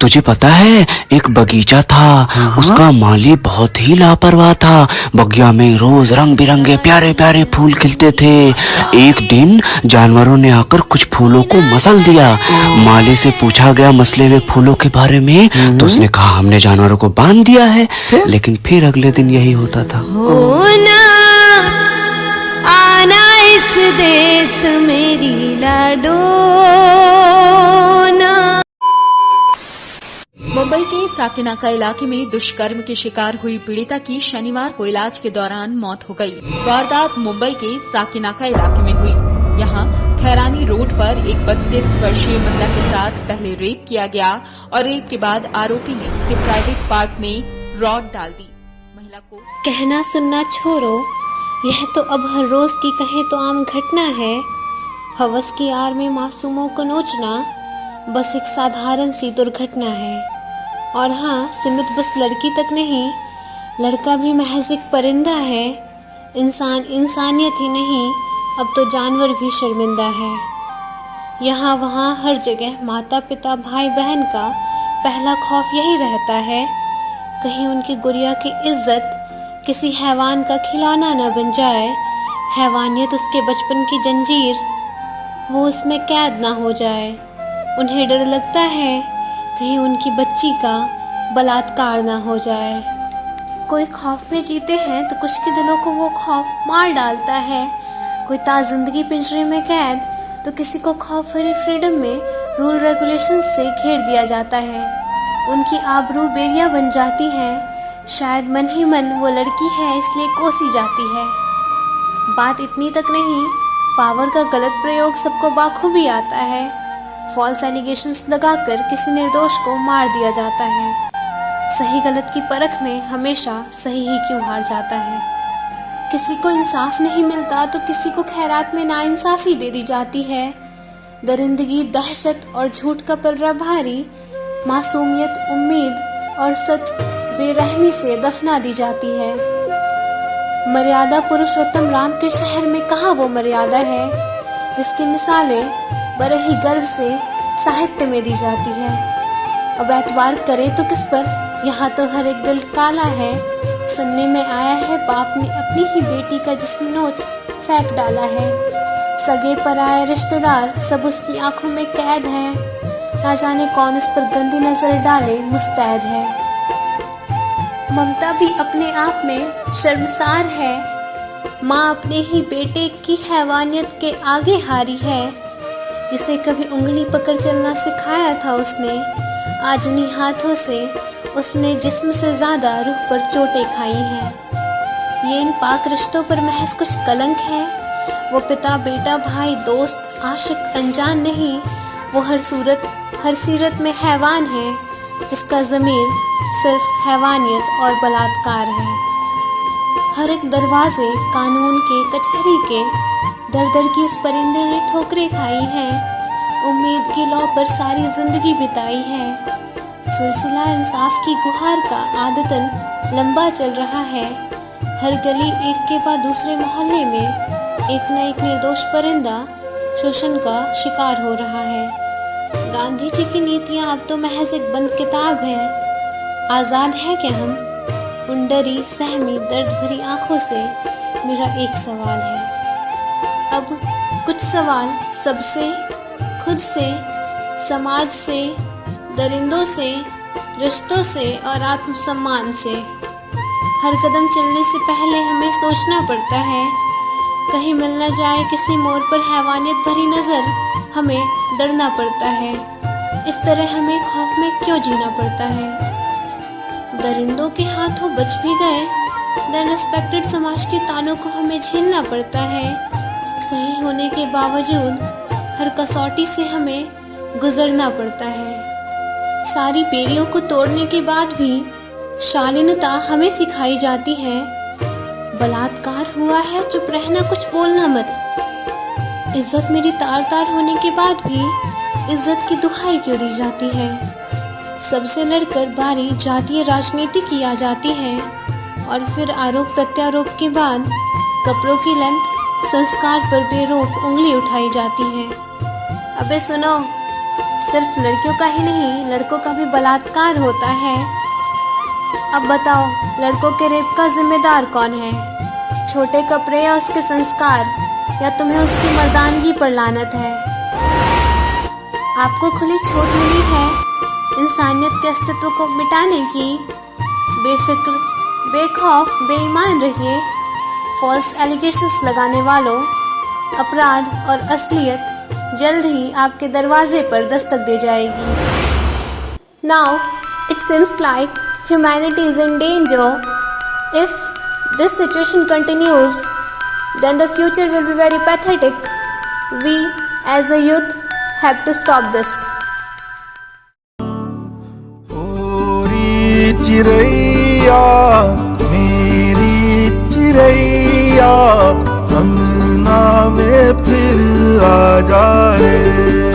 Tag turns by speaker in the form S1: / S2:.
S1: तुझे पता है एक बगीचा था, उसका माली बहुत ही लापरवाह था। बगिया में रोज रंग बिरंगे प्यारे प्यारे फूल खिलते थे। एक दिन जानवरों ने आकर कुछ फूलों को मसल दिया। माली से पूछा गया मसले हुए फूलों के बारे में, तो उसने कहा हमने जानवरों को बांध दिया है। लेकिन फिर अगले दिन यही होता था।
S2: होना आना इस देश मेरी लाडोना।
S3: मुंबई के साकिनाका इलाके में दुष्कर्म के शिकार हुई पीड़िता की शनिवार को इलाज के दौरान मौत हो गई। वारदात मुंबई के साकिनाका इलाके में हुई। यहां खैरानी रोड पर एक 32 वर्षीय महिला के साथ पहले रेप किया गया और रेप के बाद आरोपी ने उसके प्राइवेट पार्ट में रॉड डाल दी। महिला को
S4: कहना सुनना छोड़ो, यह तो अब हर रोज की कहे तो आम घटना है। हवस की आड़ में मासूमों को नोचना बस एक साधारण सी दुर्घटना है। और हाँ, सीमित बस लड़की तक नहीं, लड़का भी महज एक परिंदा है। इंसान इंसानियत ही नहीं, अब तो जानवर भी शर्मिंदा है। यहाँ वहाँ हर जगह माता पिता भाई बहन का पहला खौफ यही रहता है, कहीं उनकी गुड़िया की इज्जत किसी हैवान का खिलौना न बन जाए। हैवानियत उसके बचपन की जंजीर, वो उसमें कैद ना हो जाए। उन्हें डर लगता है कहीं उनकी बच्ची का बलात्कार ना हो जाए। कोई खौफ में जीते हैं तो कुछ के दिलों को वो खौफ मार डालता है। कोई ताज़िंदगी पिंजरे में कैद तो किसी को खौफ भरी फ्रीडम में रूल रेगुलेशन से घेर दिया जाता है। उनकी आबरू बेड़ियाँ बन जाती हैं। शायद मन ही मन वो लड़की है इसलिए कोसी जाती है। बात इतनी तक नहीं, पावर का गलत प्रयोग सबको बाखूबी आता है। फॉल्स एलिगेशंस लगाकर किसी निर्दोष को मार दिया जाता है। सही गलत की परख में हमेशा सही ही क्यों हार जाता है। किसी को इंसाफ नहीं मिलता तो किसी को खैरात में नाइंसाफ़ी दे दी जाती है। दरिंदगी, दहशत और झूठ का पलड़ा भारी, मासूमियत, उम्मीद और सच बेरहमी से दफना दी जाती है। मर्यादा पुरुषोत्तम राम के शहर में कहाँ वो मर्यादा है जिसकी मिसालें बड़े ही गर्व से साहित्य में दी जाती है। अब एतबार करे तो किस पर, यहाँ तो हर एक दिल काला है। सुनने में आया है बाप ने अपनी ही बेटी का जिस्म नोच फेंक डाला है। सगे पराये रिश्तेदार सब उसकी आंखों में कैद है। ना जाने कौन उस पर गंदी नजर डाले मुस्तैद है। ममता भी अपने आप में शर्मसार है। माँ अपने ही बेटे की हैवानियत के आगे हारी है। जिसे कभी उंगली पकड़ चलना सिखाया था उसने, आज उन्हीं हाथों से उसने जिस्म से ज़्यादा रूह पर चोटें खाई हैं। ये इन पाक रिश्तों पर महज कुछ कलंक है। वो पिता बेटा भाई दोस्त आशिक अनजान नहीं, वो हर सूरत हर सीरत में हैवान है जिसका ज़मीर सिर्फ हैवानियत और बलात्कार है। हर एक दरवाजे कानून के कचहरी के दर दर की उस परिंदे ने ठोकरें खाई हैं। उम्मीद की लौ पर सारी जिंदगी बिताई है। सिलसिला इंसाफ की गुहार का आदतन लंबा चल रहा है। हर गली एक के बाद दूसरे मोहल्ले में एक न एक निर्दोष परिंदा शोषण का शिकार हो रहा है। गांधी जी की नीतियाँ अब तो महज एक बंद किताब है। आज़ाद है क्या हम? उन डरी सहमी दर्द भरी आंखों से मेरा एक सवाल है। अब कुछ सवाल सबसे, खुद से, समाज से, दरिंदों से, रिश्तों से और आत्मसम्मान से। हर कदम चलने से पहले हमें सोचना पड़ता है, कहीं मिल न जाए किसी मोड़ पर हैवानियत भरी नज़र। हमें डरना पड़ता है। इस तरह हमें खौफ में क्यों जीना पड़ता है? दरिंदों के हाथों बच भी गए, द रिस्पेक्टेड समाज के तानों को हमें झेलना पड़ता है। सही होने के बावजूद हर कसौटी से हमें गुजरना पड़ता है। सारी बेड़ियों को तोड़ने के बाद भी शालीनता हमें सिखाई जाती है। बलात्कार हुआ है, चुप रहना, कुछ बोलना मत। इज्जत मेरी तार तार होने के बाद भी इज्जत की दुहाई क्यों दी जाती है? सबसे लड़कर बारी जातीय राजनीति की आ जाती है और फिर आरोप प्रत्यारोप के बाद कपड़ों की लेंथ संस्कार पर बेरोक उंगली उठाई जाती है। अबे सुनो, सिर्फ लड़कियों का ही नहीं, लड़कों का भी बलात्कार होता है। अब बताओ, लड़कों के रेप का जिम्मेदार कौन है? छोटे कपड़े या उसके संस्कार, या तुम्हें उसकी मर्दानगी पर लानत है? आपको खुली छूट मिली है इंसानियत के अस्तित्व को मिटाने की। बेफिक्र, बेखौफ, बेईमान रहिए। फॉल्स एलिगेशंस लगाने वालों, अपराध और असलियत जल्द ही आपके दरवाजे पर दस्तक दे जाएगी। Now it seems like humanity is in danger. If this situation continues, then the future will be very pathetic. We as a youth have to stop this.
S5: ओरी चिरैया मेरी चिरैया, अंगना में फिर आ जा रे।